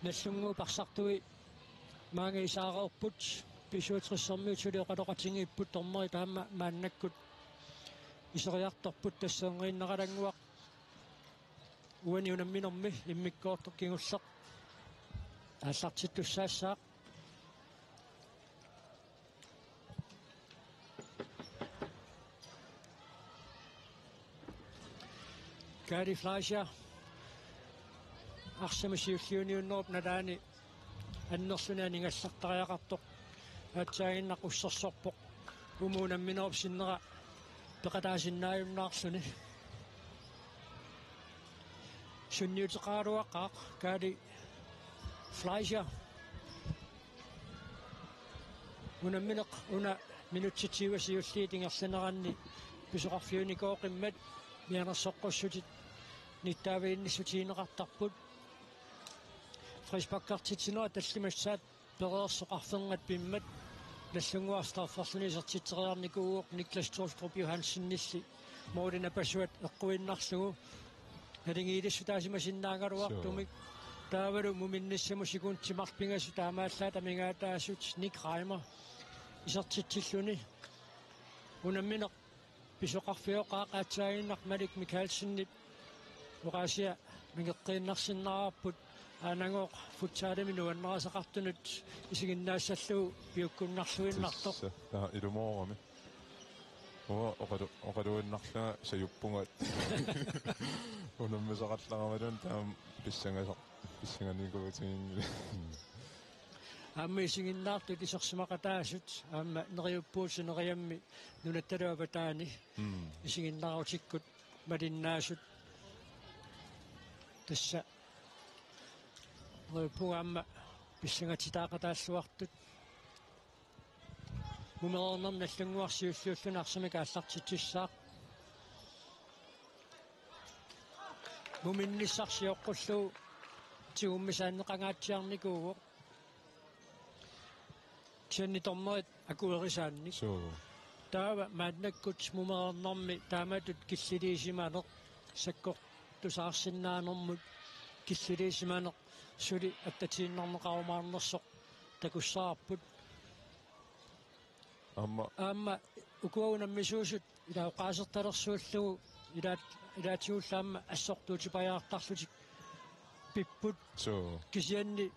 Nellungu parsartui maangi isaaqaorput pisuutrissermiutuli qaloqatingiipput tormeri taamma maannakkut isoriartorput tasseengerinnaqalanguaq uani unamminermi immikkoortoq kingulleq ааллартиттуссаассаақ Gary Fleischer арсамасиуллиуниуннеруп налаани аннерсунаанингассартариақартоқ аатсаагиннақ уссерсорпоқ умуунамминеруп синнера пеқатаасиннааюннаарлуни сунниутеқаруаққаақ Gary Fleischer унамминеқ уна минутситсиуасиуллиитингерсанеранни писоқарфиуникооқиммат мианерсоққуссутит ниттаавиинниссутиинеқартарпут фрисбаккартитсинера таллимассаат переерсоқарфенгат пиммат наллунгуарстарфарлунисертитсериарникууоқ Никлас Толструп Йоханссеннисси моодина пасуат эққуиннарлугу налингиилиссутаасимасиннаагалуартумик таавалу муминниссаму сигунтимарпингасу таамааллаата мингаатаасут Ник Раймер исертитсиллуни унамминеқ писоқарфиоқаа qaatсаагиннақ Малик Микаэлсеннип уqaасиа мигеққииннарсиннаараппут аанангоқ футсаалами нуаннерасақартунут исигиннаассаллугу пиуккуннарлуиннартоқ илумоорами оқалуиннарлага саюппунгат унаммисақалларамалун таам писсанганикуутигинни аммисигиннаартут исерсимақатаасут аама нериуппуусинериамми нунатталуапатаани исигиннарутиккут малиннаасут тасса нериуппугаамма писсангатитаақатааллуартут мумерернерна наллангуарсиуллууллуна арсамика аллартитсissaaq муминниссарсиоққуллуу тигуммисааннеқангаатсиарникууго ксенни тормерит акуерисаанник таава мааннаккут мумерернэрми тааматут киллилиисиманеқ саккоқ тусаарсиннаанермут киллилиисиманеқ сули аттатииннарнеқарумаарнерсоқ такуссаарпут аама укуунаммисуусут илаоқаасерталерсууллугу илаатиуллаама ассортуутипаяартарлутик пиппут кисианни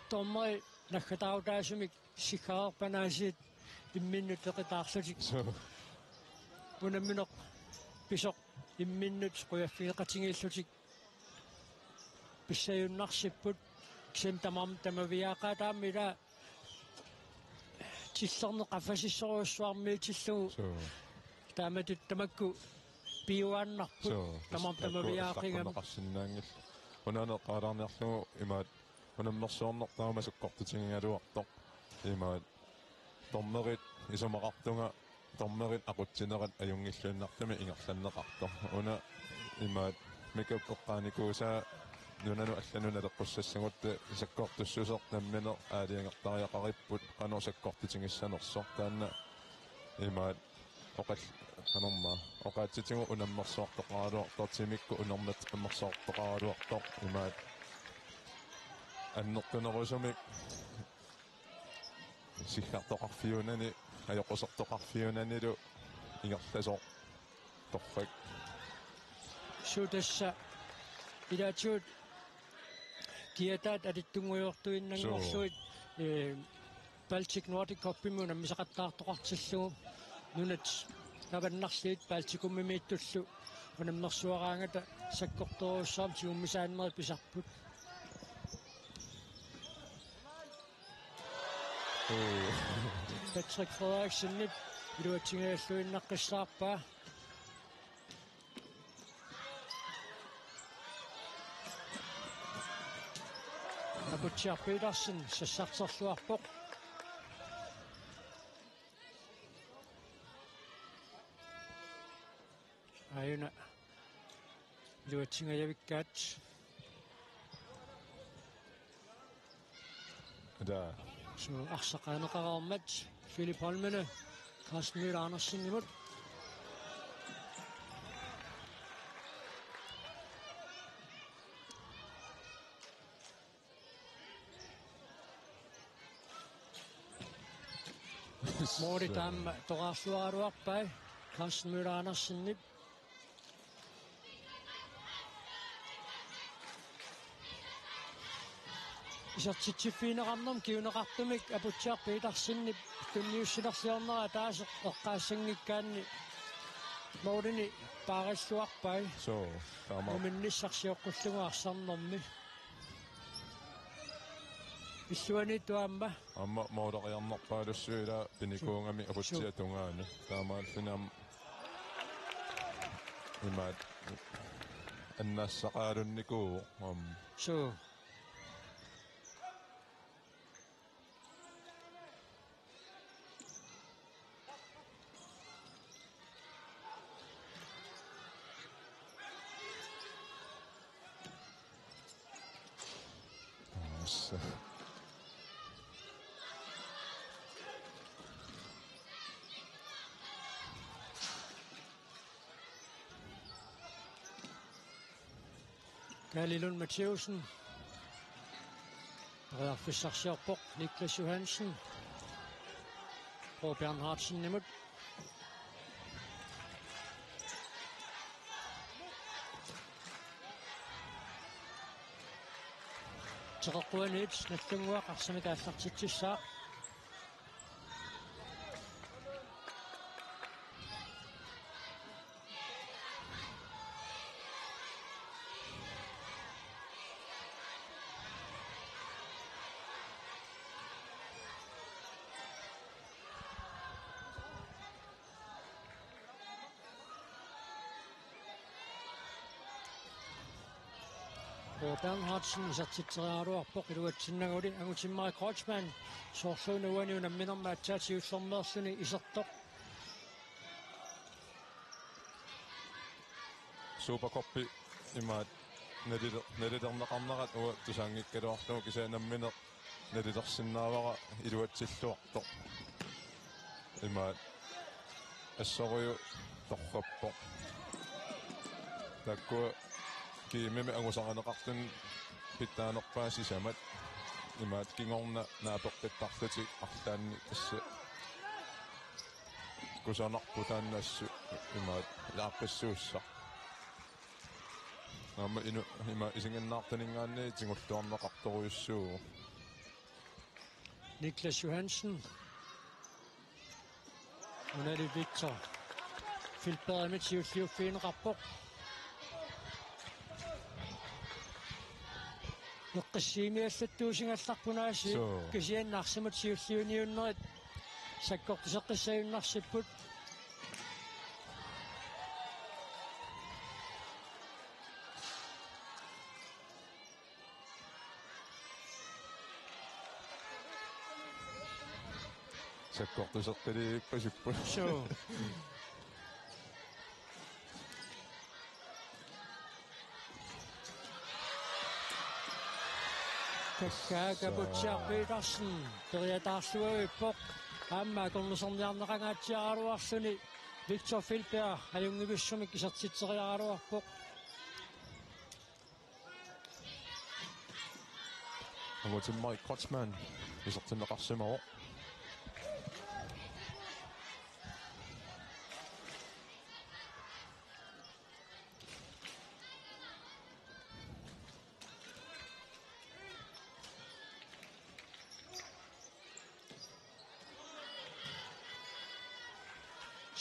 тормери наххатаутаасумик сикаарпанаасиит имминнут теқитаарлутик унамминеқ писоқ имминнут қуяффиеқатингииллутик писсаюннарсиппут кисен тамам тамавиаақаатааммила тиллернеқаффасиссоруссуармиутиллугу тааматут тамакку пиуааннарпут тамам тамавиаақингам унаанеққалаарниарлугу имаат унаммерсуорнертаама суккортутингигалуартоқ имаат тормерит исумақартунга тормерит ақутсинерат аюнгиллуиннартами ингерланнеқарто уна имаат микаппоққааникууса нунану аллануна теққуссассагутта исаккортуссусеқ намминеқ аалиангертариақариппут қанорсаккортутингиссанерсоқ таанна имаат оқал канорма оқаатситигу унаммерсуартоқаалуартортимикку унернат аммерсуартоқаалуартоқ имаат аннертунерусумик сиххартоқарфиунани аёқусертоқарфиунанилу ингерласоо торфак сутасса илаатиут киатаат алиттунгуйортуиннангорсуит Baltic Nordic Cup-имуна мисақаттаартоқартиллугу нунат наваннарлиит Baltic-уммимииттуллу унаммерсуараангата саккорторуссаам тиуммисааннери писарпут Patrick Frederiksen илуатсингааллуиннаққиссаарпаа Абутчар Петерсен сассартерлуарпоқ аюна илуатсингаявиккаат да så арсақаанеқараармат Филип Холмене Carsten Müller Andersen имут Moodi taamma toqaarluaruarpai Carsten Müller Andersen Isartitsiffiineqarnam kiuneqartumik aputsiarpi itarsinnip tunniussilarsiornera taas eqqaassangikkaanni moodini paarilluarpai So taama uminnissarsiоққуллугаарсарнэрми исsuani туамма amma moodaqиарнарпаалуссуила пиникуунгами апутсиа тунгаани таамааллунам имаат аннассақаалунникуу so Galilund Matheusen Fissarsiorpoq Niklas Johansen Pro Bernhardsen imod Teqquanit nallunguaqarsamikaallartitsissaaq Bernhardsen isartitseriaruarpoq iluatsinnaguli angutimmari Kreutzmann soorluunuani unamminermaatsaatiullernerluni isertoq Superkoppi imaat naliterneqarnerat uа tusaangikkaluarlugu kisaanammineq nalitersinnaavara iluatsilluartoq imaat assoriu torrappoq takkua kiimimi angusaqaneqartun pittaanerpaasisamat imaat kingorna naapeqqittarluti arlaanni assa kusarnarputaannassu imaat laaqissuussa amma ima isingannaartaningaanni tingulluarneqartoruiussuu Niklas Johansen unali Victor Filberg tiulliuffiineqarpoq Neqqassiimiallattuusingallarpunaasi kisiannaarsimut siulliuniunnerit sakkortuseqqissajunnarsipпут sakkortuseqqiliippasuppu so Kakkaaga Petersen periataarluagippoq aamma kornusorniarneqangaatiaraluarsuni Victor Filberg ajungivussumik isartitseriaraluarpoq angutimmari Kreutzmann isartinneqarsimaroq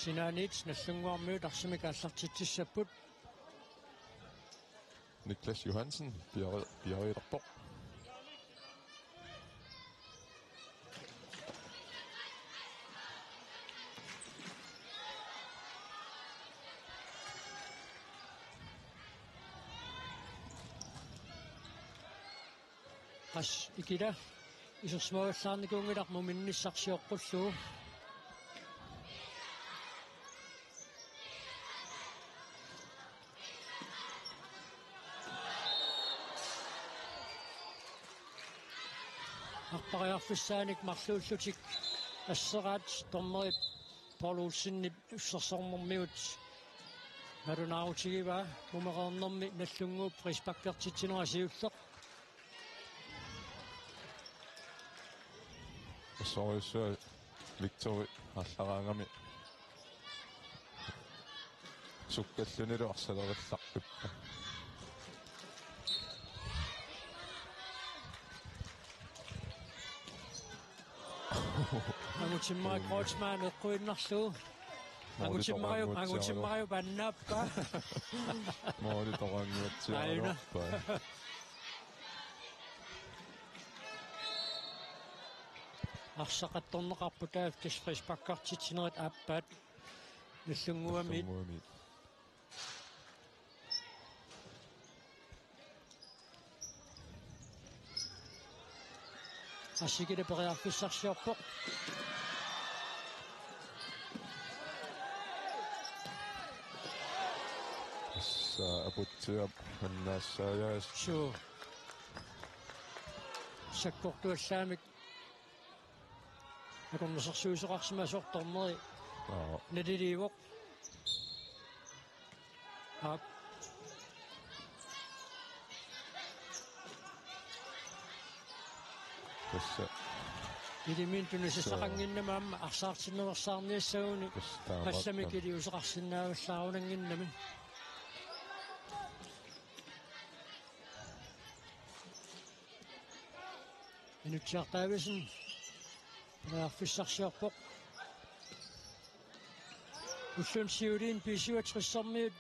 Sinanits nallunguarmiut arsimikaallartitsissapпут Niklas Johansen piarilerpoq qas ikila isersmaallaarnikuungilarmu minnissarsiоққуллуу Arpariarfissaanik marluullutik asseraat tormerit Paul Olsen ussersornermiut marunaarutigivaa umereernermi nallunguup rispakkertitsineraasiulleq assoriussua Victory аллагаангами суккаллунилу арсалерилларпиппа Angutsimmaga Kreutzmann eqquinnarlu. Angutsimmaga pannappa. Moodi toranguatsiarpa. Arsaqattorneqarputaaf kisqrispakkartitsinerit appat nullunguamit asigile periarfissarsiorpoq апутсиап аннаассааяас суу саккортуаллаамик акорнерсуусеқарсимасорторнери налилиивоқ ап тасса илимин тунусассақангиннамаама арсаартиннерсаарниассагуни пассамикили усеқарсинааваллаарунангиннами инутсиартаависин фиссарсиарпоқ уллун сиулиин писуатриссармиут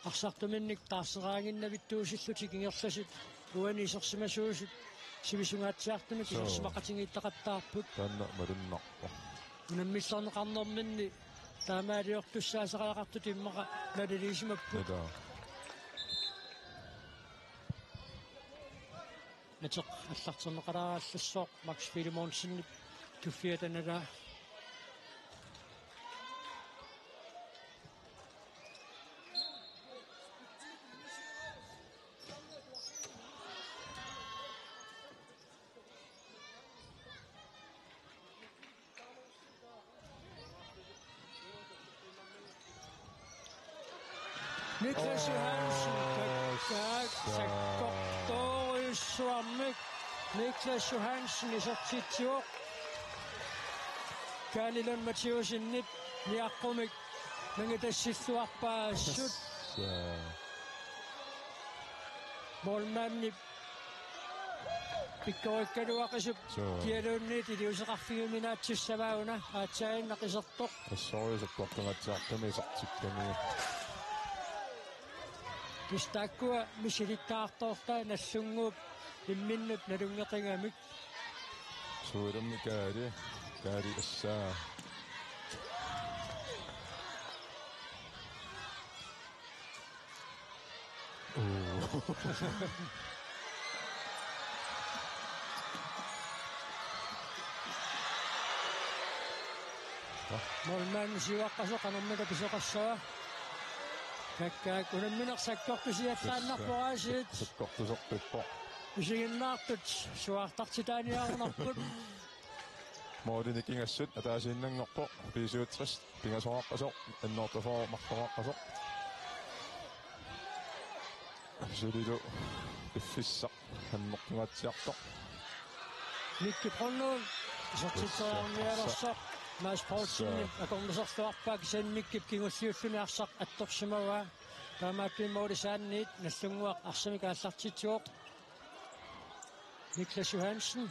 арсартуминник таассераангиннавиттуусиллути кингерласит уанисерсимасуусут сивисунгаатсиартуми кисерсимақатингииттақаттаарпут таанна малуннарпа унаммиллернеқарнэрминни таамаалиортуссаасақалақарту тиммақа налилисимаппут натеқ аллартернеқалаааллассоо Макс Филимонсинник туффиатанала Niklas Johansson sakkortorissuarmik Niklas Johansson isortitsuoq Kaalilun Mathiusinnit niaqqumik nangitassissuarpaassut Molmanni pikkorikkaluaqisup kialuunniit iliuseqarfiguminaatsussavauna aatsaainnaqisertoq тассориусаппартунгаатсаартами исартикками Кистаккуа мисилиттаартоортай наллунгууп имминнут налунгеқингамик суурэмми каари ассаа Molman siuaqqasuqanermika pisoqassava kakkaak unamminersakkortusiattaannarporaasiit саккортусерпиппо исигиннаартут суаартартитааниаарунарпут моодиникингассут атаасииннангорпо писуутсрис пингасоқаққасо аннортафоо мартоқаққасо сулилу иффиссақ аннортугаатсиарто никки проннуун сортитсоарниалерсоқ Mas Paulsen акорнерсерлуарпаак санниккип кингуллиуллуниарсақ атторсимава таамааппиммаулисаанниит наллунгуақ арсамикааллартитсуоқ Niklas Johansson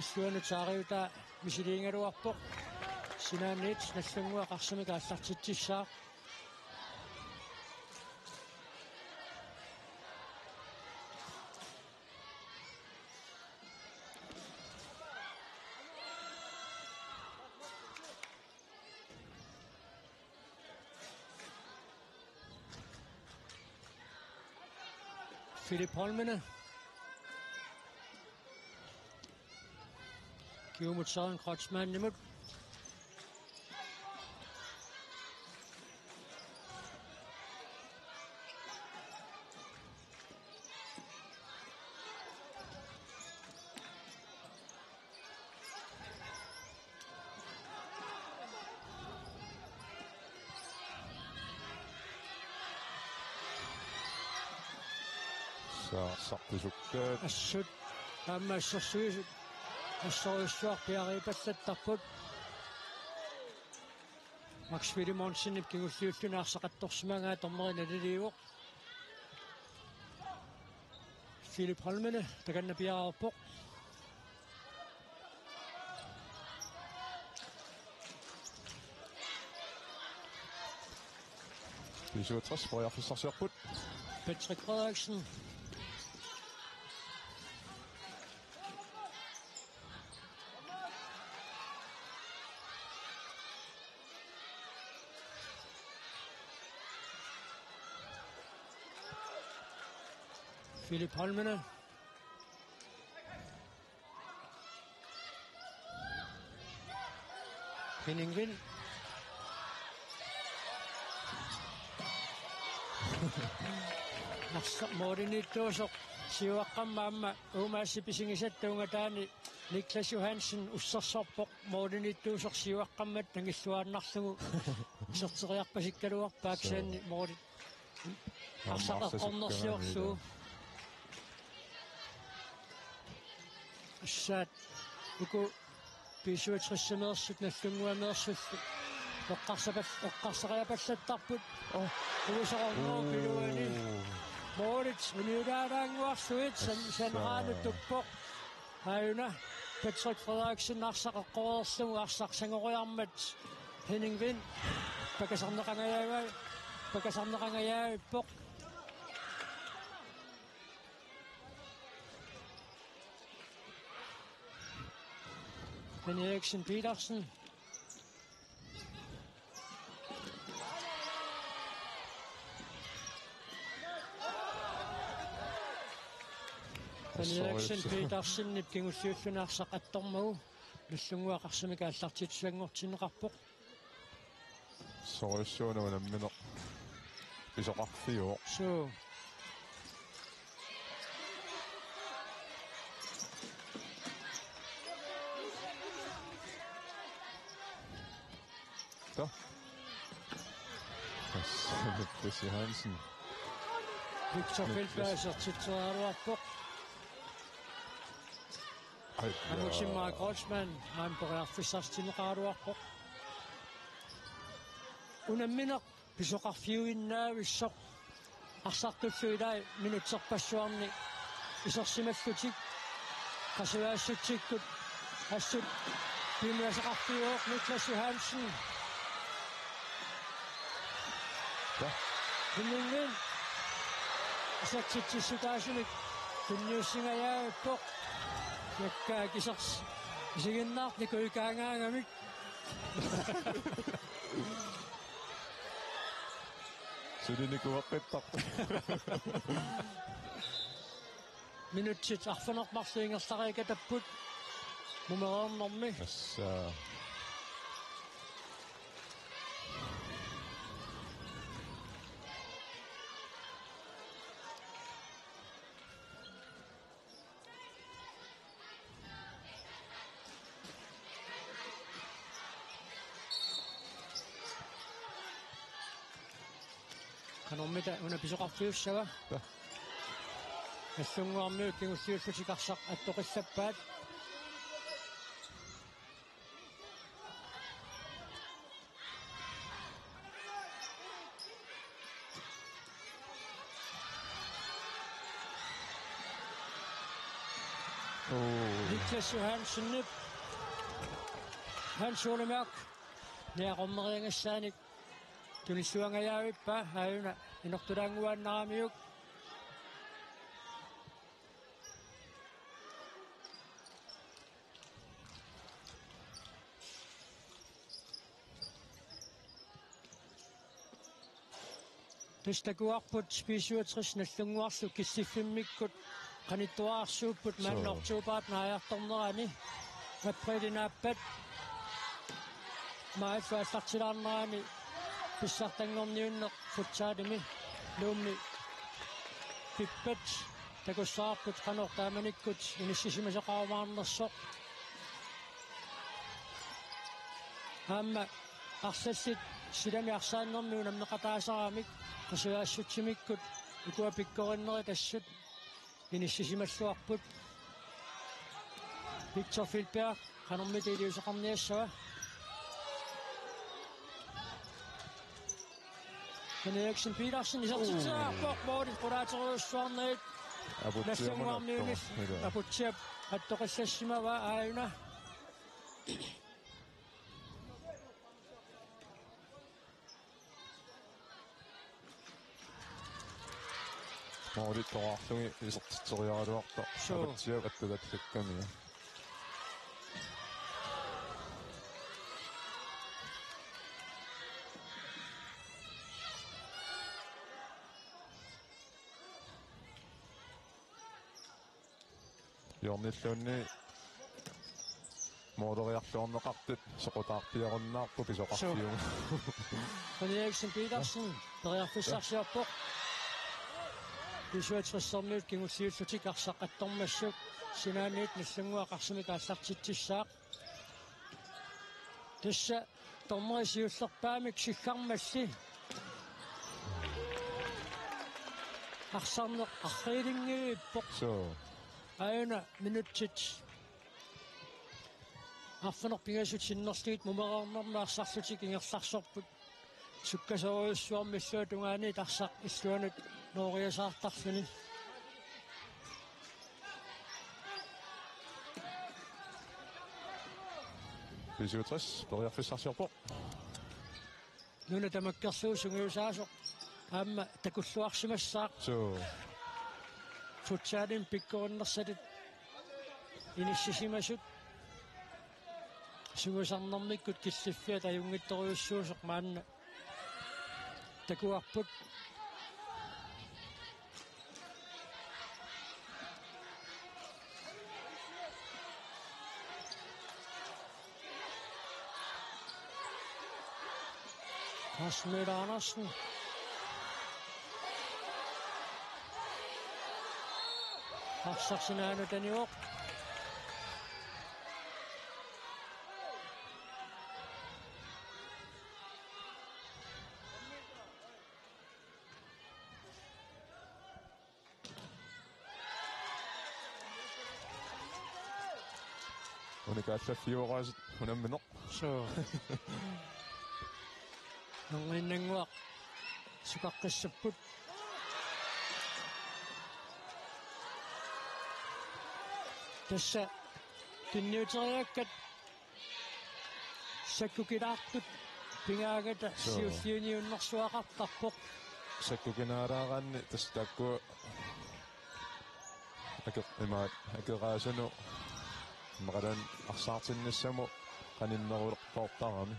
исуанутаариута мисилиингалуарпоқ синаанниит наллунгуақ арсамикааллартитсissаа Philip Holmene Kiumut Søren Kreutzmann imod сартисуккаат assut таамаассерсуисут ассориуссуар пиарипаллаттарпут Max Filimonsen кигуллиуллунаарсақатторсимагаа тормерина лилиуоқ Philip Holmene таканна пиараарпоқ Bisio 60 проярфиссарсиарпут Patrick Frederiksen Philip Holmene Henning Vind Mordenittuusoq siuaqqammaamma uumaassipisingisattuungataani Niklas Johansen ussarsorpoq mordenittuusoq siuaqqammat tangilluaannarlugu iserteriarpasikkaluarpaaksaanni mordi арсақаққорнерсиорлуу ассаат уку писуатриссамеерсут наллунгуамеерсуллу оққарсариапаллаттарпут уусоқорноо пилуани Moritz униудаалаангуарсуит санераануттуппоқ аюна Patrick Frederiksen арсақаққорерлугу арсақсангориармат Henning Vind пакасарнеқангаяавиппоқ Eriksen Petersen Eriksen Petersen нипкингуллиуллунаарсақаттормагу наллунгуақарсамика аллартитсуангортинеқарпоқ сориссуунаминаммино писоқарфиуо so Da. Niklas Johansen. Victor Feldberger titulaaruarpoq. Anusimmaa Grotsman aamperearfissartineqaaruarpoq. Unammineq pisoqarfiuinnaavissoq arsartulluilai minutserpassuarni isorsimallutik qasuaassutikkut assut piimiasaqarfiuoq Niklas Johansen. Henning асатситсисутаасумик тунниуссингаjaavippoq яккаа кисерс исигиннаарни куикаангаагамик сулиникуаппаттар минутсит арфанермарлуингерлариикатаппут мумереернэрми асса канормита уна писоқарфиуссава аллунгуармиу кигуллиуллутикарсақ аттоқиллаппаат Niklas Johansen Hans Olemark неақормериангассааник тунissуангаjaavippa аюна инортулаангуааннарамиук тустакуарпут списуатрис наллунгуарлу киссиффиммиккут qanittuaarsuupput maannortuupaat naajartornerani априлинааппат мааллуаллартилаарнерани писсартангорниуннеқ футсаалими луумми пиппат такуссаарпут qanортааманиккут иниссисимасеқарумаарнерсоқ амма арсассит силами арсааннэрмиу намнеқатаасарамик qasuaassutsimikкут икуапиккориннери тассут иниссисималлуарпут Victor Filberg kan om med det løser om næste. Men Eriksen Petersen i sådan tid hvor det får der til Røstvand. Næste gang om nævnes. Rapporter at der recessima var ejerne. Morit toarlungi isertitoriaaluarta apatsiagattugatlakkamia Jornilluunni mooderiarluorneqartut soqutaarpiarunnaarpu pisoqarpiugu Eriksen Petersen periarfissarsiarpoq Visuatrissarniut kingussiullutik arsaqattormassuk sinaaniit nissangua qarsumikaassartitsissaaq tassa tormerisiullerpaamik siggarmassi arsarneq arriilingiippoq aina minuttit арфанер пигасутиннэрсигит мумераарнэрнаассарсутик ингерсарсорпут суккасориуссуармиллуа тунгаани тарсақ иллуанут нориасаартарфини Visuatress periarfissarsiarpo нуна тамаккерлуу сунгиусаасоқ аама такуллуарсимассаақ футсаалин пиккориннэрсалит иниссисимасут сугусарнэрмиккут киллиффиа таюнгитториуссуусоқ маанна такуарпут Rasmus Andersen Arsarsinano Daniok unikaallafiuqaasit unammineq нангиннангуақ сукаққиссаппут тасса кинниутериаккат саккукилаартут пингаагата сиуллиуниуннэрсуақартарпоқ саккукинаараагаанни тастааккуа имаат акераасану мaqalan арсаартиннассаму qanimmerulерпортарами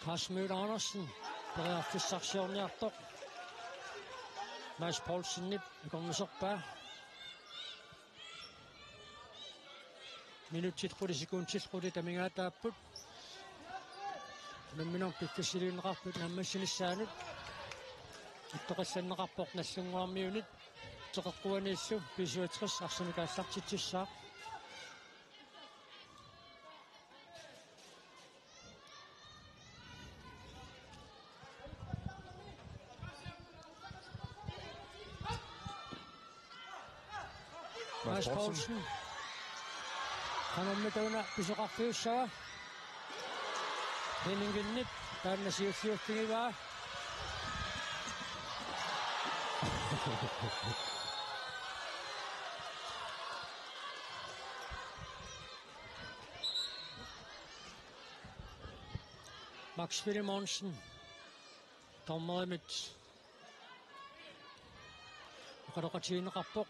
Rasmus Andersen periarfissarsiorniartoq Mads Poulsen ikorniserpaa minuttitruli sekuntitruli tamingaataapput намминер пиккасилиинеқарпут наммассинissaanут иттоқассаннеқарпоқ наллунгуармиунит теқеққуанииллу писуатрис арсамикаассартитсissaaq Mads Poulsen канамматауна писоқарфиуссава Henninginnit тааннасиуссиуффигиваа Max Filimonsen tommerimit оқалоқатиинеқарпоқ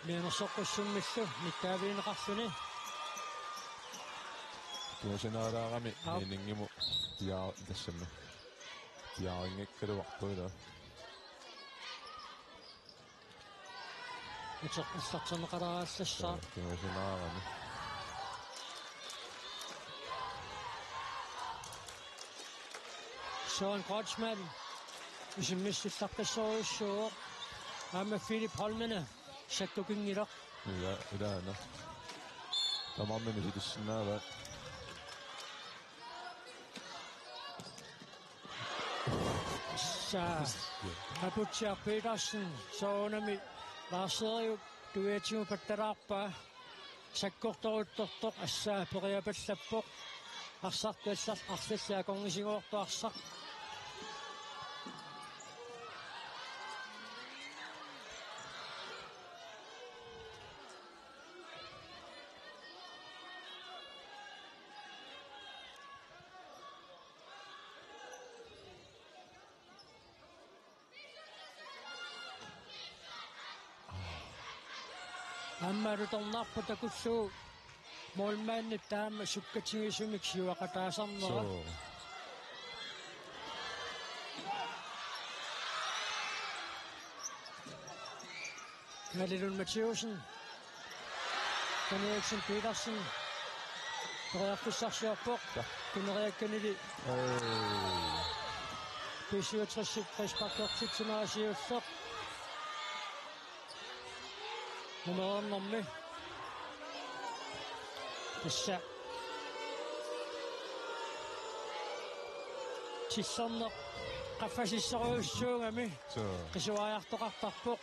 лианерсоққуссуммиллу ниттаавиинеқарфуни туусинаараагами минингиму тиаа тассамма тиаарингаккалуарпуила итсоққиссартенеқалараассассаа туусинаарами Søren Kreutzmann исиммиссиллаққиссориуссуу аама Филип Холмене саккукингилақ ja илаана тамаммини ситиссинаава Assa Aputsia Petersen soonami Larseriu tuiatimu pattaraarpaa sakkortoruttortoq assaa periapallappoq арсартуаллар арллаа конгисигоортуарсақ аммаруторнаарпа такуссуу молмаанни таама суккатигисумик сиуақатаасарнера Malilun Mathieusen Eriksen Petersen Røgfussarsjørpok Kuneriakkanili P67 Prispakkort Nummerernommi Tissa Tissarneq qaffasisseruussuungami qisuariartoqartarpoq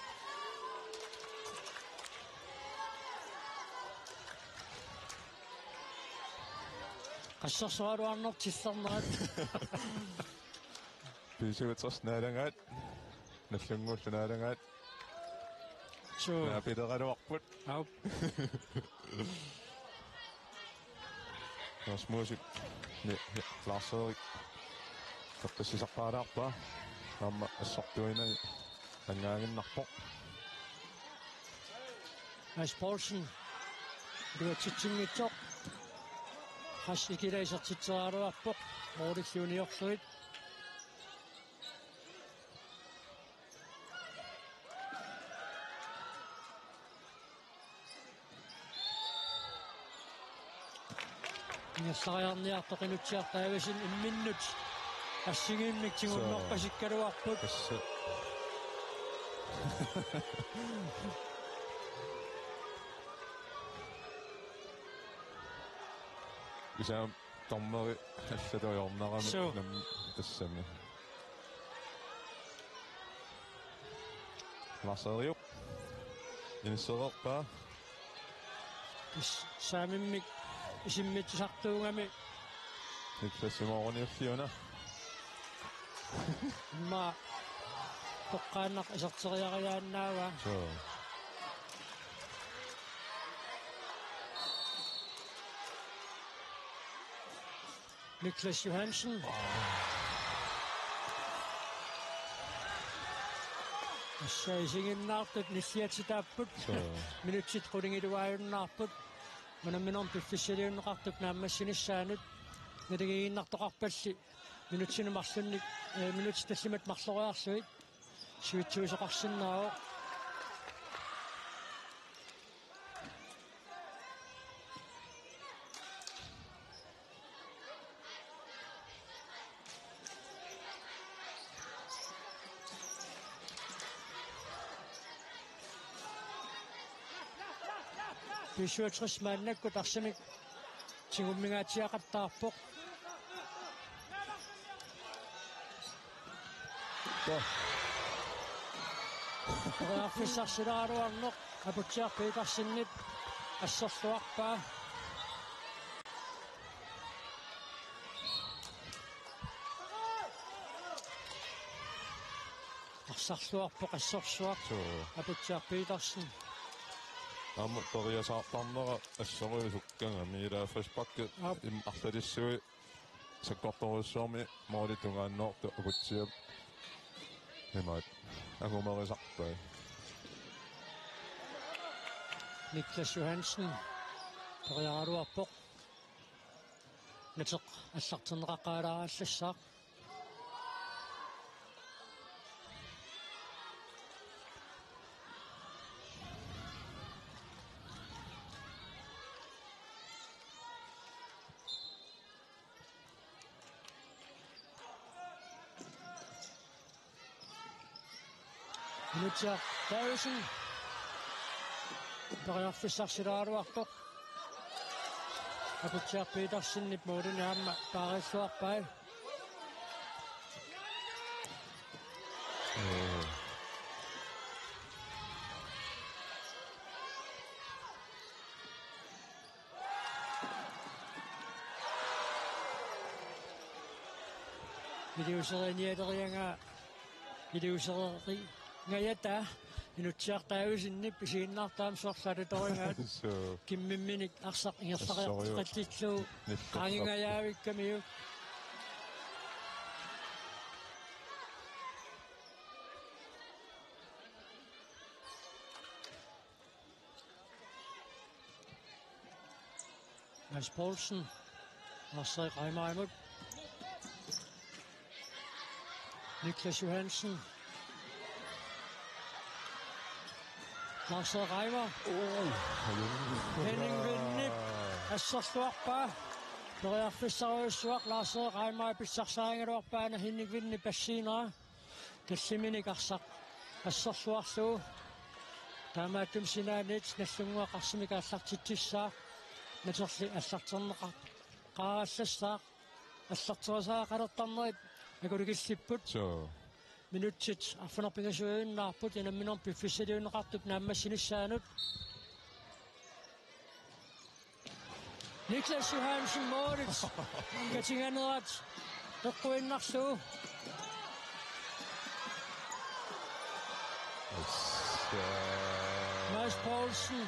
qassarsualuarnor tissarnerat P67 наллангууллунаалагаат пидераруарпут ауп Rasmusik Larseriq qappissisarpaalaarpa amma assortuina angaanginnarpoq Mads Poulsen duatitsinngitsoq hasikilaisertitseraluarpoq oorilluniorluit Sariarniartoqinutsiartaavasin imminnut ассигииммиксигуннорпасиккалуарпут Isam tommeri аллатуйорнарами нам тассами Larseriu инсерерпа saamimмик исиммитсартуугами иксассимоорниуффиуна ма тоққааннақ исертериариааннаава Niklas Johansen Assaisinginnaartut nissiatitaapput minutsit qulingilуааюннаарпут манамминорм пиффиссалиуннеқартук нааммассинissaanut налигииннартоқарпалли минутсинумарлунник минутс таллимат марлориарсуит сивитсуисоқарсиннаавоо Пишуатрис мааннакку тарсамик тигуммигаатиақаттаарпоқ Рааффиссарсилааруарнеқ апутсиарпиитарсиннит ассерлуарпаа арсарлуарпоқ ассорсуар апутсиарпиитарсин Amma toriasaartarnera assoruisukkaanga ila frispakki арлалиссуи саккорторуссуарми моолитунгаанноорто акутсиап эмаат агумерисарпаа Niklas Johansen toriaaruarpoq натеқ аллартенеқаққаалаараллассаа Minutsia täysin. Pariarfissarsilaaruartoq. Aputsia Petersinnip muuten jamma paarissuarpai. Idiuserianiaterianga idiusereri ngayata inutsiartaagusinni pisiinnaartaam sorsalitoringaat kimmimminik arsaq ingerlariaqattilluu qaangingayaavikkamiu Mads Poulsen arsaq aimaimut Niklas Johansen. Lars Reimer. Henning Vindnip. Assersuarpa. Periarfissarussuaq Lars Reimer pissarsaangaluarpaana Henning Vindnip passiinera. Tassiminik arsaq. Assersuarluu. Taamaatum sinaanit nallunguaqarsimikaallartittissaa. Natorli allarterneqa. Qaassassaq. Allarterisaa qalertarnerit. Agorigissiput. Minutsit affunerpingasuuinnaarput inamminorm piffissaliunneqartup naammassinussaanut. Niklas Johansen Moritz. Katinganerat. Eqquinnarluu. Mads Poulsen.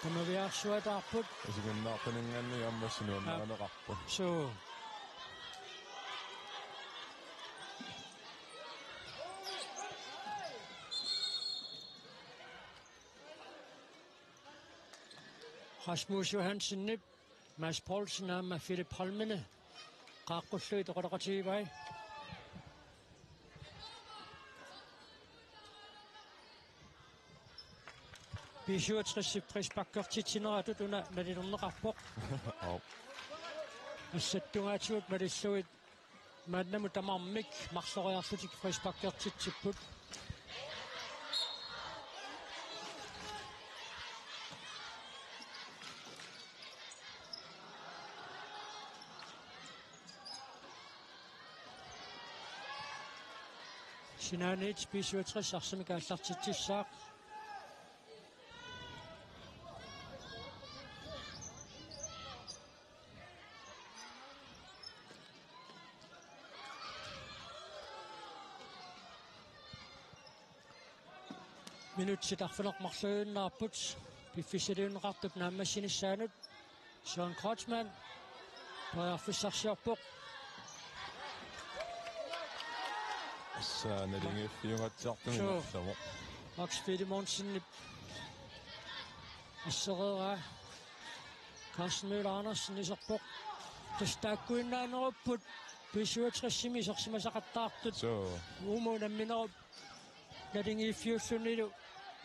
Kommer vi arsuataarput. Asiginnaarpaninganni ammassinuannaaneqarpu. So. Rasmus Johansen nip. Mads Poulsen amma Philip Holmene. Qaaqqullui toqoraqatiivai. Pisuutsrissipris pakkertitsineraatut una nalilerneqarpoq. Assattungaatigut malissuit maannamu tamarmik marloriarlutik fris pakkertitsipput. Sinaanit pisuutris arsimikaallartittissaaq. Minutsit arfunermarluunnaarput piffisaliunneqartup naammassinussaanut Sean Kreutzmann periarfissarsiorpoq Nalingiiffiungatsiartunngassamo Max Fidemonsen assereera Carsten Møller Andersen iserpoq tastaakkuinnaanerupput pisuutrissimi isorsimasaqattaartut uumuunamminerup nalingiiffiullunilu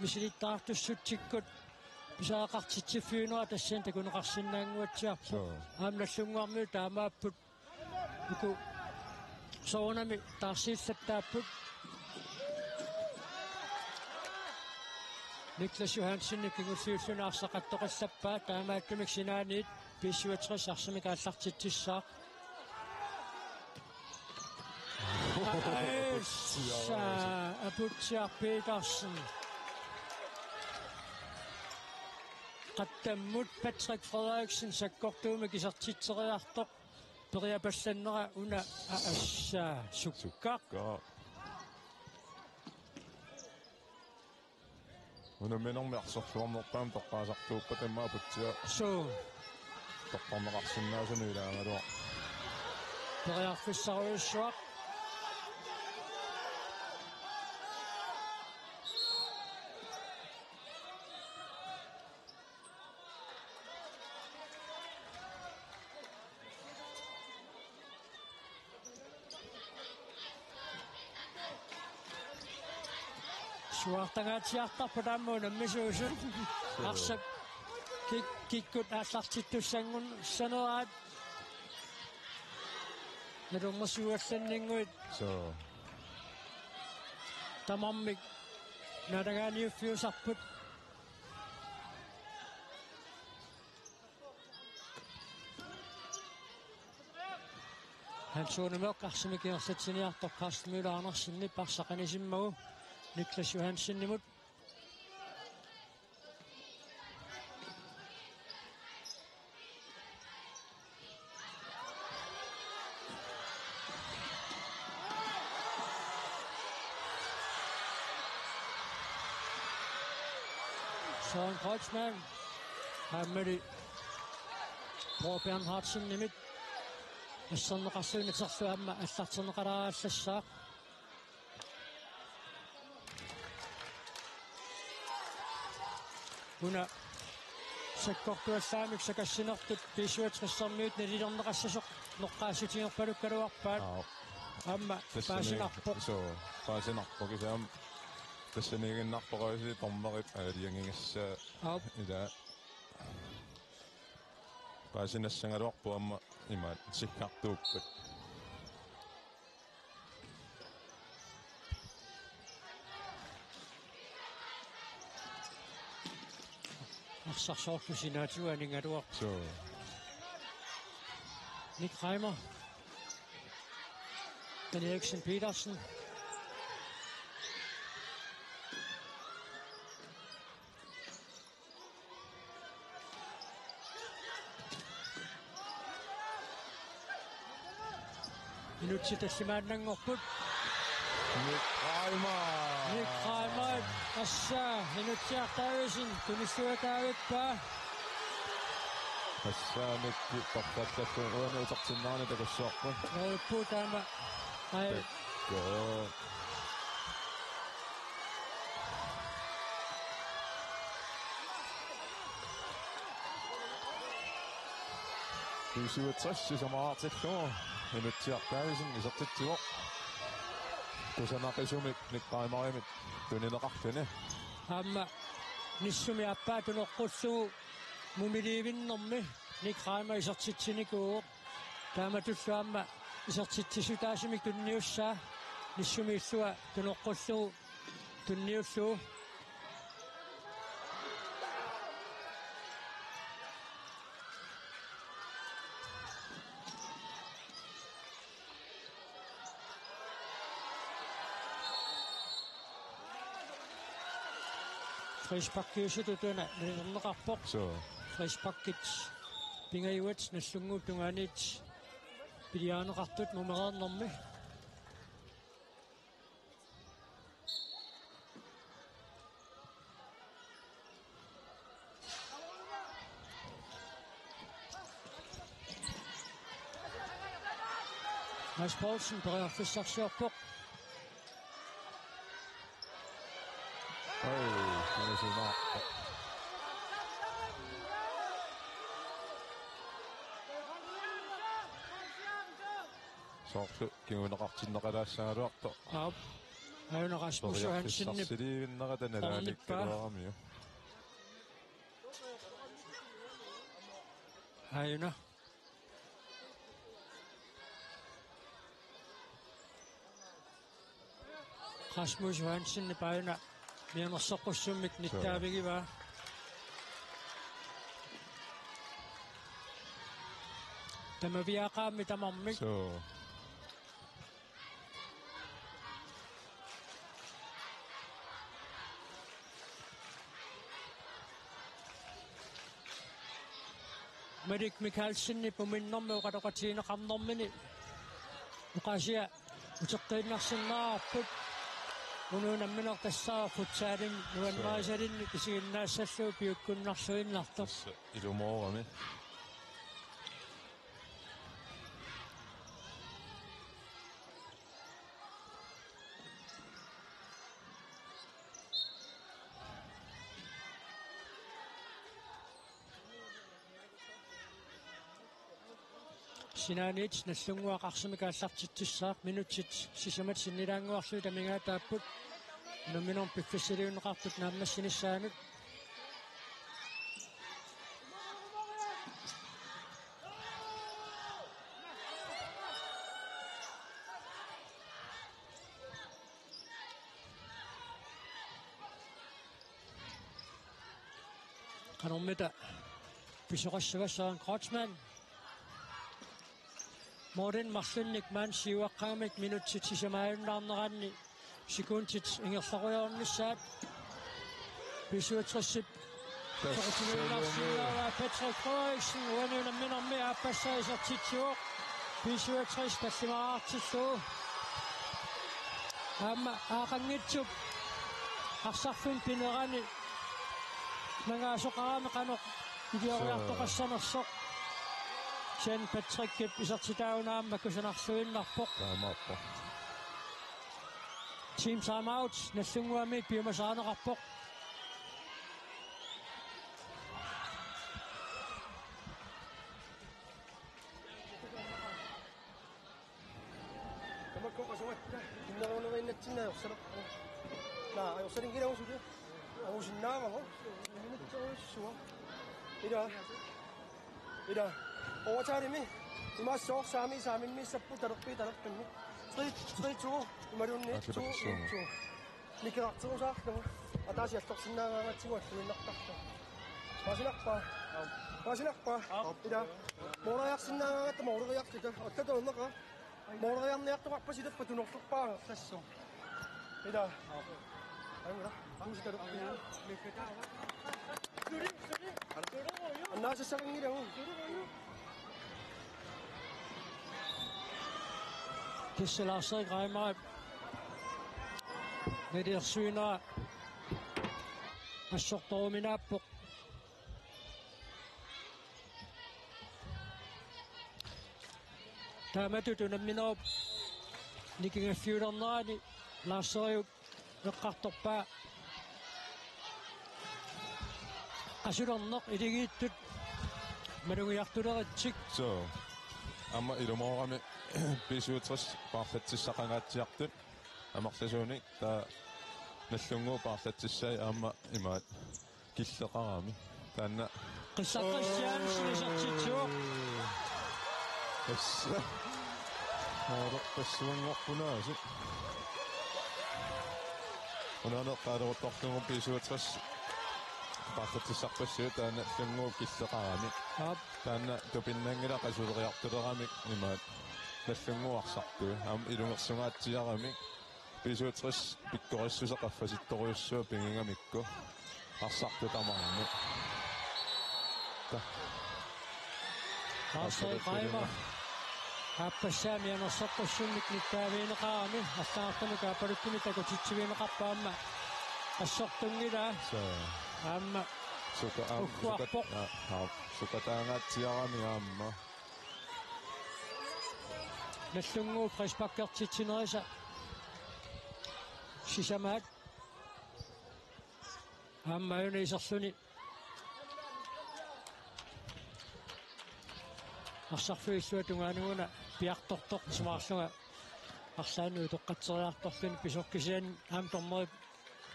misilittaartussutsikkut pisaaqartitsiffiunera tassian takuneqarsinnaanguatsiarpu aamnallunguarmiu taamaapput uku soonami taarsiillattaapput Niklas Johansen kingulliulluna arsaqattoqallappaa taamaattumik sinaaniit pissuatris arsimikaallartittissaaq Aputsiar Petersen. Qattammut Patrick Frederiksen sakkortuuma kisartitseriartoq periapassannera una assa sukkaq. Una menormiarsorluarnerpaam toqqaasartuuppa tammaa putsia. So. Toqqarneqarsinnaasunu ilaangaluaq. Periarfissariussuaq. Suartangaatiartarpa taammuuna misuusun arsap kikkut aallartittussangun saneraat nalummersuallanninguit so tamarmik nalangaaniuffiusarput Han suunumok arsimikiersatsiniartoq Carsten Müller Andersen parsaqanisimmagu Niklas Johansen nimut Søren Kreutzmann Hammeri Paul Bernhardsen nimit Assonneqarsuuniterluamma аллартэрнеқалаараллассаа уна саккортуаллаамик сакассинертут писуатриссармиут налилернеқассасоқ ноққаассутингерпалуккалуарпаат амма паасинарпоқ паасинарпокисаам тассанигиннарпоқаси тормерит алиангингасса ида паасинассангалуарпу амма имаат сиккартууппат арсарсоорлусинаатуанингалуар Nick Reimer Dan Eriksen Petersen Minutsi tassimaannangorput Nick Reimer assa minutsiartaavisin tunissuataavippa ассааникки тартаттаффу уануутартиннаана такассоорпу ноиппутаама ай Тусуутсасси самаартиллуу минутсиартаависин исертитсуоқ тусанақисумик никқаимаримит тунинеқартуни амма ниссуми аппаатунеққуссугу мумиливиннэрми Nick Reimer исертитсиникуу тааматуллуамма исертитсисутаасимик тунниуссаа ниссуми иллуа тунеққуллугу тунниуллуу Frispakkiusututuna nillerneqarpoq Frispakkit pingayuat nallunguuttungaanit piliaaneqartut numeraarnermi Mads Poulsen pereerfissarsiorpoq Soorlu kinguneqartinneqalaassaaluarto aap ayuna Rasmus Johansen silivinneqatanalaanikkaluaramiu ayuna Rasmus Johansen paina mianersoqussummik nittaavigiva tamaviaqaammi tamarmik Medik Mikhalsinni puminnermi uqatoqatiineqarnermini uqasia uteqqiinnersinnaarput unuunamminertassaa futsaalin nuanmaasalinni kisiginnaassalluu piukkunnarsuinnartoq ilumorami Sinaanit nallunguaqarsimika аллартитсissaaq minutsit sisamat sinnilaanguarluu tamingaataapput номинор пиффисилиунеқартут нааммассинissaanут канормита писоқассавассаан Крeutzmann Morten Marsennik man siwaqaamik minutsit-sisamaayunnaarneranni sekuntit ingerlaruyornissaat pisuutrissip soqutinunnarsillaava Patrick Frederiksen uanuunamminarmi aappassaisartitsuoq pisuutris pallimaraartilluu aamma aaqanngitsup arsarfun pinerani mangaasoqaraami qanoq idioriartoqassanersoq Sen Patrickit isartitaunaamma kusanarsuinnarpoq таамааппо team timeout nallunguami piumasaaneqarpoq Kamakko kasuwatta innarunuinnatsinna yorsaraq la yorsaringilagusudu agusinnaamago minutsuussuwa ida overtarimi imassooq saaminmi sappu tarqammi 3-2 imarunni 2-2 nikerarterusaarlugu ataasi attorsinnaagaangatsigu Pasinaqpa ida moorayarsinnaagaangatta mooreriartita ottatoonneqa mooreriarniartuqarpasileffa tunorlurpaaga tassu ida angula kuusitaruqqina annaasassaringilagu Kisselaarserik Reimarip nedersuinera assortoruminaappoq taamatutунamminerup nikingaffiulernerani laarseriuk eqqartorpaa qasulerneq iligiittut malungiartuleritsik so amma ilumorami pisuutris paarlatissaqangaatiartut amарласууник таа наллунгуу paarlatissai аама имаат киллеқарами таанна qissaqqassiaan silisartitsuoq асса пассуангорпунааси унаанеққаалерутторлугу писуутris paarlatissarpassuu таана наллунгуу киллеқарами таана тупиннангила qasuleриартулерамик имаат наллунгуарсартуи аама илунгерсугаатсиарамик писуутris пиккориссусеқаффаситториуссуа пингингамикку арсарту тамарами Laarseriq Reimer Appassaami anersorqussunnik nittaaviineqarami allaartamik aapaluttumi takutitsiviineqarpaamma assortungila aamma sukataangaatiarami aamma nallunguu prispakkertitsinerisa sisamaat aamma ayuniiserluni арсарфуиллуатунгааnuгуна пиарторtoq сумаарлуга арлаануу тоққатсериарторлуни писоркисиан аам тормерит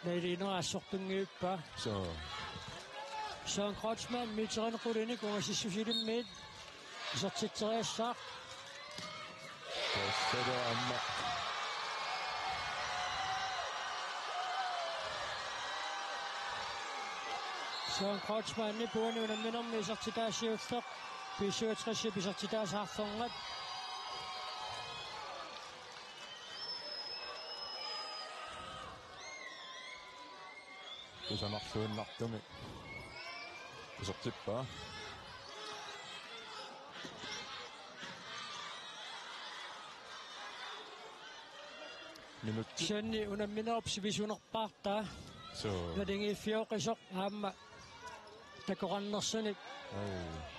наилинера ассортунгиуппа Søren Kreutzmann митеринеқулини кунгасиссусилиммиит исертитсериассаақ тассада амма Søren Kreutzmann ни пуануунамминерми исертитаассиуллеқ писуутриссип исертитаасаарлернат исанарлуиннартуми исертиппаа минут сянни унамминерп сивисунерпаартаа налингииффиоқисоқ аама такораннерсуник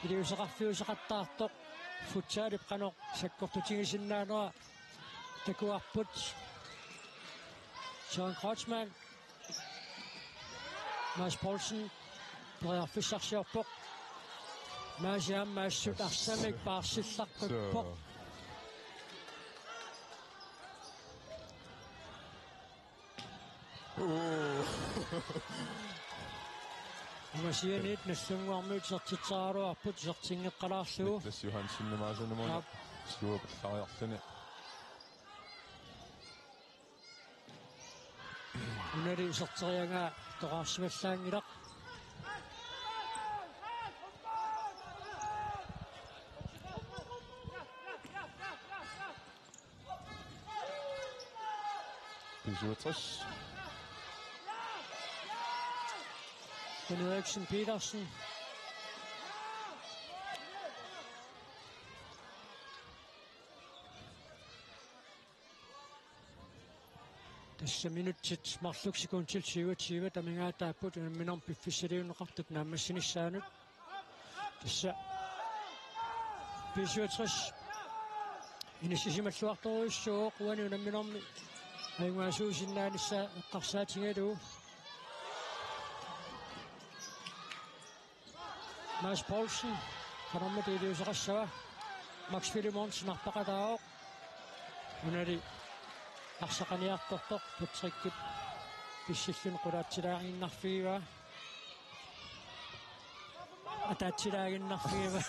илиусеқарфиусеқаттаартоқ футсаалип қаноқ саккортутигисиннаанера такуарпут Søren Kreutzmann Mads Poulsen периарфиссарсиорпоқ маасиам maassut арсамик паарсилларпаппоқ Масианит нассунгуармут сертитсааруарпут сертингеққалаарлугу Niklas Johansen маасунумуна слуупиллариарлуни унали сертерианга тоқарсималлаангилақ 64. Svend Eriksen Petersen. Tässä minuutit mahluksi kun tilsiivät tamingaa taaput minun piffiseriun qartuk naammassinissaanuut. Tässä 65 inissisimalluartoruissuoq uanuuna minormi ainguasuusinnaanissa qarsaatingaluu. Mads Poulsen qanorma tiiliusaqassava Max Philimonsen arpaqataaoq unali арсақаниартортоқ путриккит писсиллун қулаатсилаагиннарфигива атаатсилаагиннарфигива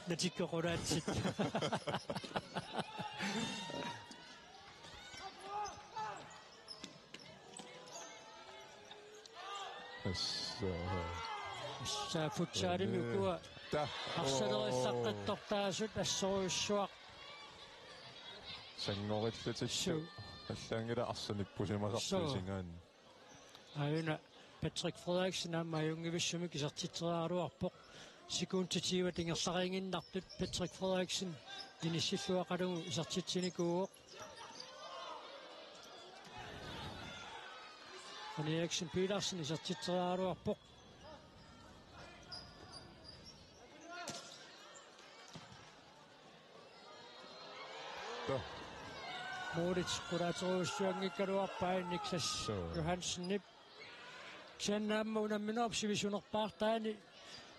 натикко қулаатсит футсааримикуа арсалериллаққаттортаасут ассоруйуссуақ сангориллутиллу аллаангила арсаниппусимасартуисингаан аина Patrick Frederiksen аама юнгивиссуми кисартитсериаруарпоқ секундтитива тингерларингиннартут Patrick Frederiksen иниссиллуақалугу исартитсиникууоқ Eriksen Petersen исартитсериаруарпоқ Moritz qulaateruussuangikkaluarpai Niklas Johansen nip Ksennaamma unamminerpsivisunerpaartaani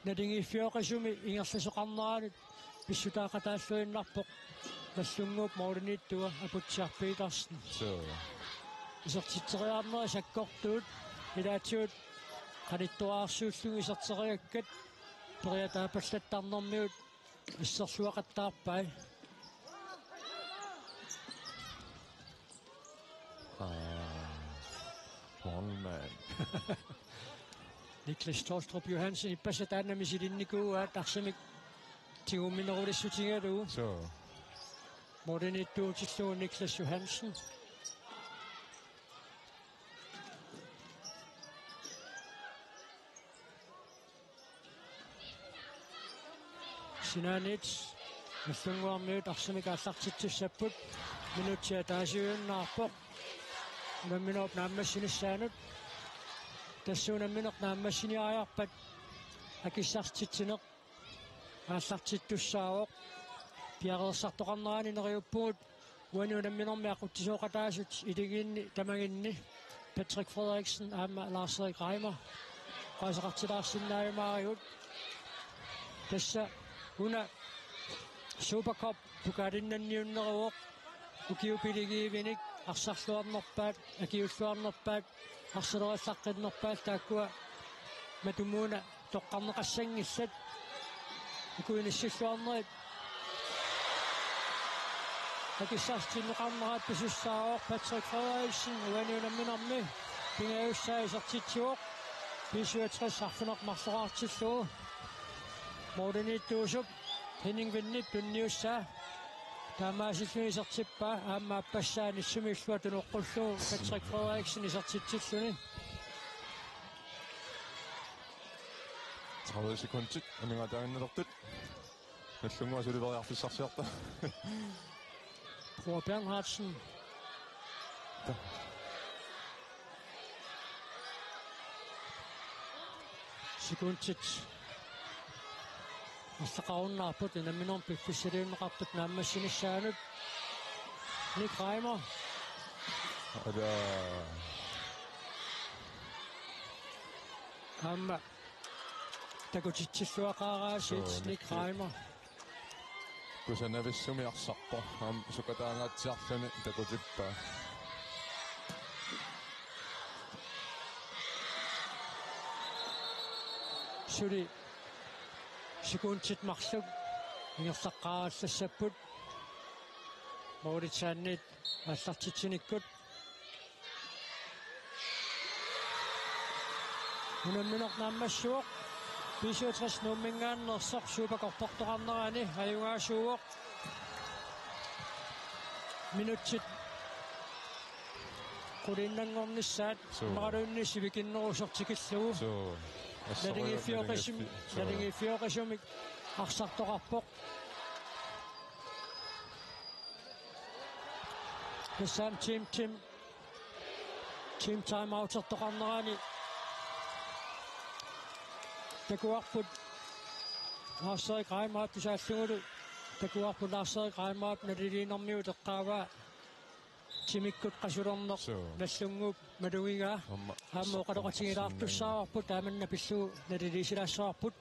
nalingiiffioqasumi ingerlasoqarneraanut pissutaaqataalluinnarpoq nallunguup Morinittua aputsiar Petersen isartitseriarneri sakkortuut ilaatiut qalittuaarsuullugu isarteriakkat periataapallattarnermiut issерлуақаттаарpai Målmand. Niklas Torstrup Johansen i passataanamisilinnikuu tarsamik tiguminerulissutigaluu. Så. Morinittuutilluu Niklas Johansen. Sinanits nallunguarmiut tarsamik аллартитсуссаппут минутсиа таасиуиннаарпоқ намминооп нааммассинissaanут тассуунамминеқ нааммассиниариарпат акиссартитсинеқ ааллартиттуссаавоқ пиареерсартоқарнераани нериуппугут уануунамминерми ақуттисооқатаасут илигиинни тамагинни Patrick Frederiksen аама Lars-Erik Reimer қасеқартилаарсиннааюмаариут тасса уна Supercup пукалиннанниуннеруоқ укиупилигиивиник арсарлуарнерпаат акиуллуарнерпаат арсалериллаққиннерпаат тааккуа матумууна тоққарнеқассангиллат укуиниссиллуарнерит акиссартиннеқарнераат писуссааоқ Patrick Frederiksen уаниунамминарми пингаюссаа исертитсуоқ 65 арфинеқ марлораартиллуу Morinittuusup Henning Vindip tunniussаа таамаасиллуни исертиппаа аама аппассаани сумиллуа тунеққуллуу Patrick Frederiksen исертитсиллуни 30 sekundit амингатаагиннелертут наллунгуа суливериарфиссарсиарта Bror Bernhardsen sekundit Astaqaunnaarput inamminern piffissaliunneqartut naammassinissaanuut Nick Reimer ada amma takutitsilluaqaaraasiit Nick Reimer kusanavissumi arsarpo am sukataangatsiarluni takutippaa suli sekundit marluk ingerlaqqaarallassapput Moritsaannit аллартитсиниккут унамминеқ нааммассуоқ 65 нуммингааннерсоқ суупакорпортоқарнераани аюгаасууоқ минутсит qullinnanngornissaat maqaluunnissivikinnerusortikillugu nalingiiffiоqisumik арсартоqarpoq тассаам team time out-ертоqarnerani takuarput Lars-Erik Reimark tusaallugulu takuarput Lars-Erik Reimark naliliinermiu teqqaavaa timikkut qasulorneq nallunguup malugigaa aammo qaloqatigilaartussaavarput taamanna pillugu naliliisilaassaavarput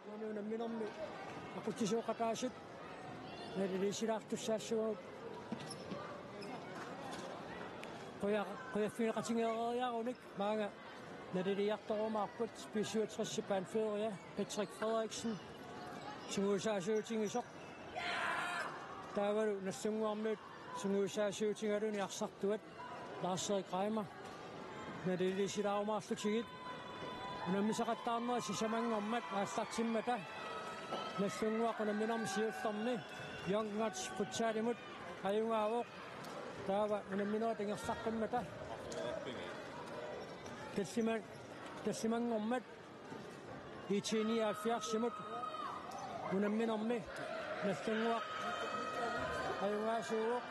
nanuunamminermi aqutisuuqataasut naliliisilaartussaassuguk Qujaffineqatingeeriariarunik maanga naliliartorumaarput spisuutrissipan Føderia Patrick Frederiksen sunguusaasuutingisoq taavalu nallunguarmiut sunguusaasuutingaluni arsartuat Lars-Erik Reimer naliliisilaarumaarlutigit unammisaqattaarnera sisamangormat aallartimmata nallunguaqunamminermi siullermi youngats futsaalimut ajungaavoq taava unamminera tingersaqqammata tassimangormat iitiniaalfiarsimut unamminermi nallunguaq ajungaasuuvoq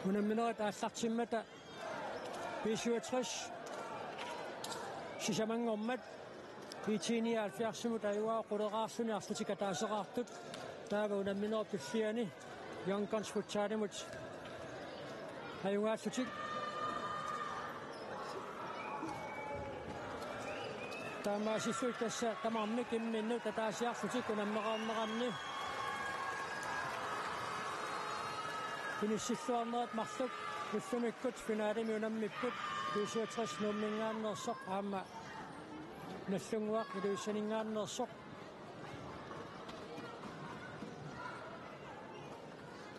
unamminera taallartimmata 67 sisamangormat iitiniaalfiarsimut ajungaa quleraarluni arlutikataaseqaartut taava unamminera pilliani youngguns futsaalimut ajungaallutик taamaasissuit tassa tamarmi kimminnu tataasiarlutik unammeqaarneqarni finissilluarnerat marluk ullumikkut finaalimi unammipput 67 nummingaannersoq aamma nallunguaq iluissaningaannersoq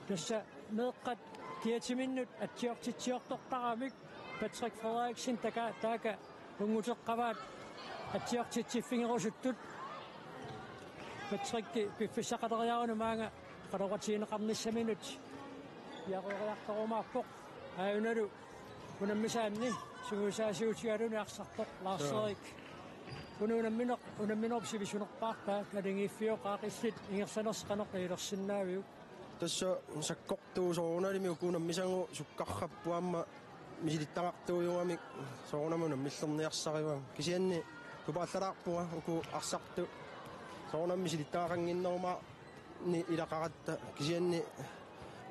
tassa meeqqat tiatiminnut attiortitsiortortaramik Patrick Frederiksen taaka unguteqqavaat attiortitsiffingerusuttut Patrick piffissaqaleriarunu maanga qaloqatiineqarnissaminut yaqoriartorumaarpoq aajunalu unammisaanni sunguusaasuutigaluni arsartoq Lars-Erik unamminerp sivisunerpaartaa nalingiiffioqaaqillit ingersanersqanoq ilersinnaaviu tassa sakkortuusoorunalimi ukunammisangu sukkarrappuamma misilittaqartuujungami soornamun millерниарсариваа кисианни тупааллалаарпуга уку арсарту соорнам мисилиттаақангиннерума ни илақаратта кисианни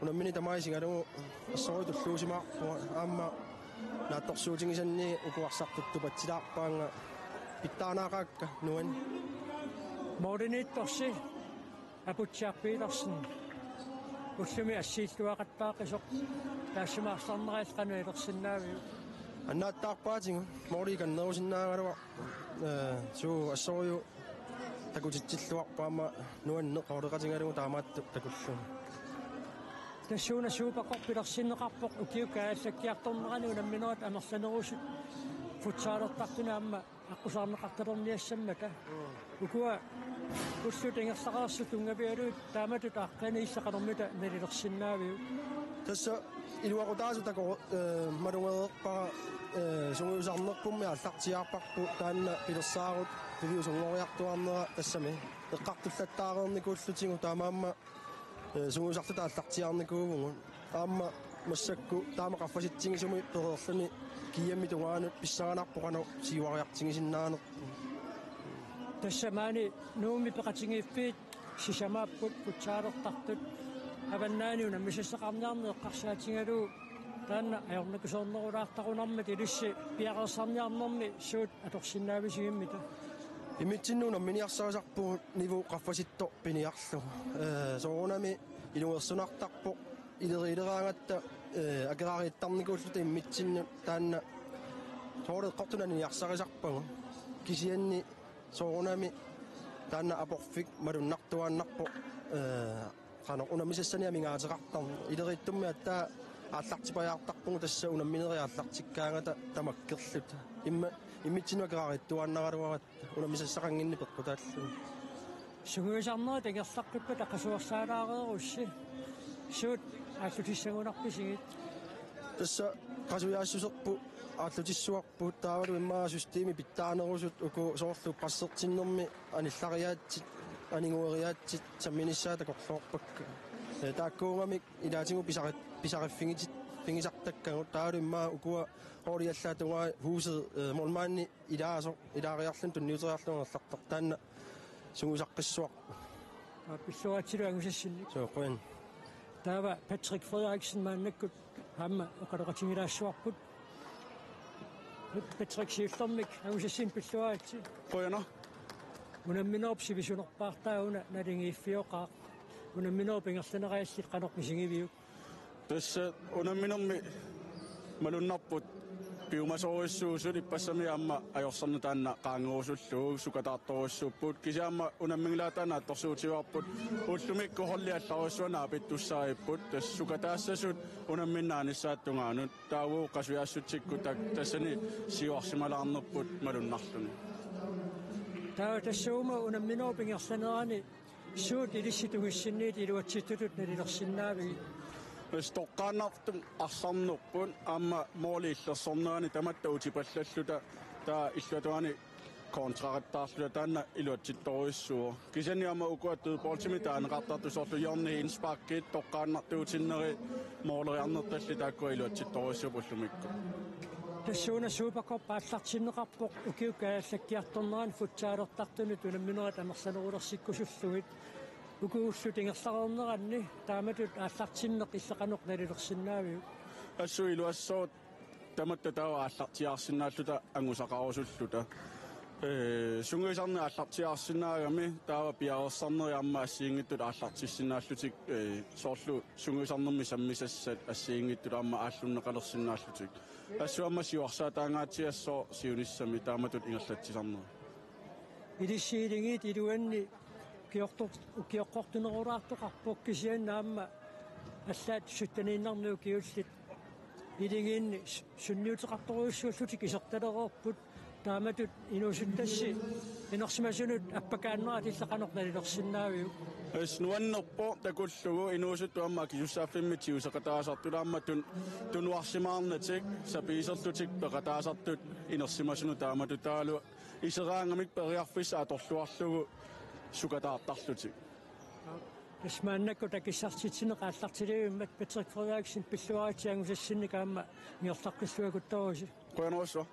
унаммини тамаисингалугу ассорутуллуусимаарпуга аама наатторсуутингисанни уку арсартутту патсилаарпаанга питтаанаақаакка нуан Mordenittorsi Aputjar Petersen ullumi assiilluaqattaaqqisoq taassimaarlarnerailqanu ilersinnaaviu аннааттаарпаатингу мори каннерусиннаагалуа суу ассориу такутитсиллуарпаама нуанне qaulеqatiгалугу таамаатту такуллу тассууна суупаққорпилерсиннеқарпоқ укиукааллаккиарторнерани унамминерат амерланерусут футсаалертартуна амма аққусаарнеқарталерниассаммата укуа уссут ингерсақарсу тунгавиалуут тааматут аққани иллақалермита налилерсиннаавиу тасса илуақутаасу тако малунгеерпара сунгуусарнерпумми аллартиаарпарпу таанна пилерсаарут пивиусунгориартуарнера тассами эққартуллаттаареерникууллутингу таамаамма сунгуусартута аллартиаарникуугугу аама массакку таамақарфаситсигисуми перерлани киямми тунгаанут писсаганарпоқано сиуариартигисиннаанер тассамаани нууми пеқатингииффиит сисамааппут путсаалертартут аваннаани унаммисассақарниарне эққарсаатингалуу таанна аёрникусоорнерулаартақунармит илисси пиақерсарниарнерми суут аторсиннаависигиммита имитсиннуна миниарсаасарпу ниву qaffasittor piniarlu soorunami iluersunartarpo ileriileraangata akeraariittarnikuulluta immitsinnu taanna soorleqqortunani niarsarisarpagu kisianni soorunami taanna aporfik malunnartuaannarpo qano unamisassani amingaateqartar ileriittummi attaa ааллартипаjaartarpungu tassa unammineriaallartikkaangata tamakkerlut imma имитсинуа керариттуаннагалуарат унамисассақангинни пеққутааллу сугуисарнери тагерлаққиппа таққасуарсаалаареерусси суут ааллутиссагунарписигит тасса qasuiaasusserpu ааллутиссуарпут таавалу иммаа системи питтаанерусут уку соорлу qassертиннэрми аниллариаатсит анингуериаатсит самминиссаата корлоорпакка тааккуунгамик илаатингу писариффигитит фигисартаккагу таавалу иммаа укуа хоолиаллаатунгаа хуусер молмаанни илаариарлун тунниутериарлунгерлартар таанна сугусаққиссуар писсуатсилу ангусассинник сооқуин таава Патрик Фредериксен мааннаккут хамма оқалоқатингилаассуарпут Патрик Сифлермик ангусассин писсуаатси qoyana унамминооп сивисунерпаартаагуна налингииффиоқаа унамминооп ингерланериассит канорписигивиук tässä unamminommi malunnarput piumasoruissuusut ippassami amma ajorsannu taanna qaanguusullu sukataartoruissuuppuut kisiamma unammingilaataana attorsuutiuarput ullumikku holliallaruissuana apittussaaripput tass sukataassasut unamminnaanissaatungaanut taavuu qasuiaassutsikku tassani siuarsimalaarnerput malunnarluni таава тассуума унамминооп ингерланерани суут илисситугиссинниит илуатситтутут налилерсиннаавиги Stoqqaannartum arsornerpun aamma mooliillersornerani tamatta utipallalluta taa illuatuani kontrarittaarluta taanna iluatsittoruissuo kisani aamma ukuattu poltimitaanaqartartu sorlu jorni insparkkiit toqqaannartuutinneri mooleriarnertalli taakkua iluatsittoruissuu pullumikku тассууна суупакоп пааллартиннеқарпоқ укиукааллаккиарторнерани футсаалертартунут унамминерат амерсанерулерсиккусуллугит укууллут ингерлареернеранни тааматут ааллартиннеқ иллеқанеқ налилерсиннаавиу ассуилуассоот таматта таава ааллартиаарсинааллута ангусақарусуллута сунгуисарни ааллартиаарсинаагами таава пиаерсарнери амма ассиингиттут ааллартиссинааллутик соорлу сунгуисарнерми саммисассат ассиингиттут амма ааллуннеқалерсинааллутик ассуамма сиуарсаатаангаатиассоо сиуниссами тааматут ингерлатсисарнери илиссиилингит илуанни укиоққортунерулаартоқарпоқ кисианнаамма аллаат суттанииннарнуу киуллит илингиинни сунниутеқарторуиссууллутик исерталероорпут тааматут инуусуттасси инерсимасунут аппакааннерат иллеқанеқ налилерсиннаавиу нуаннерпо такуллугу инуусутту амма кисуссааффимми тиусақатаасартулаамматун тунуарсимаарнатик сапиисерлутик пеқатаасартут инерсимасуну таамату таалу исераангамик периарфис аторлуарлугу сукатаартарлутик тасмааннакку такиссартитсинеқааллартилиуммат Патрик Фредериксен пиллуаритиангусассинник аама ниорлаққиссуакуттаруси qoyanarussuа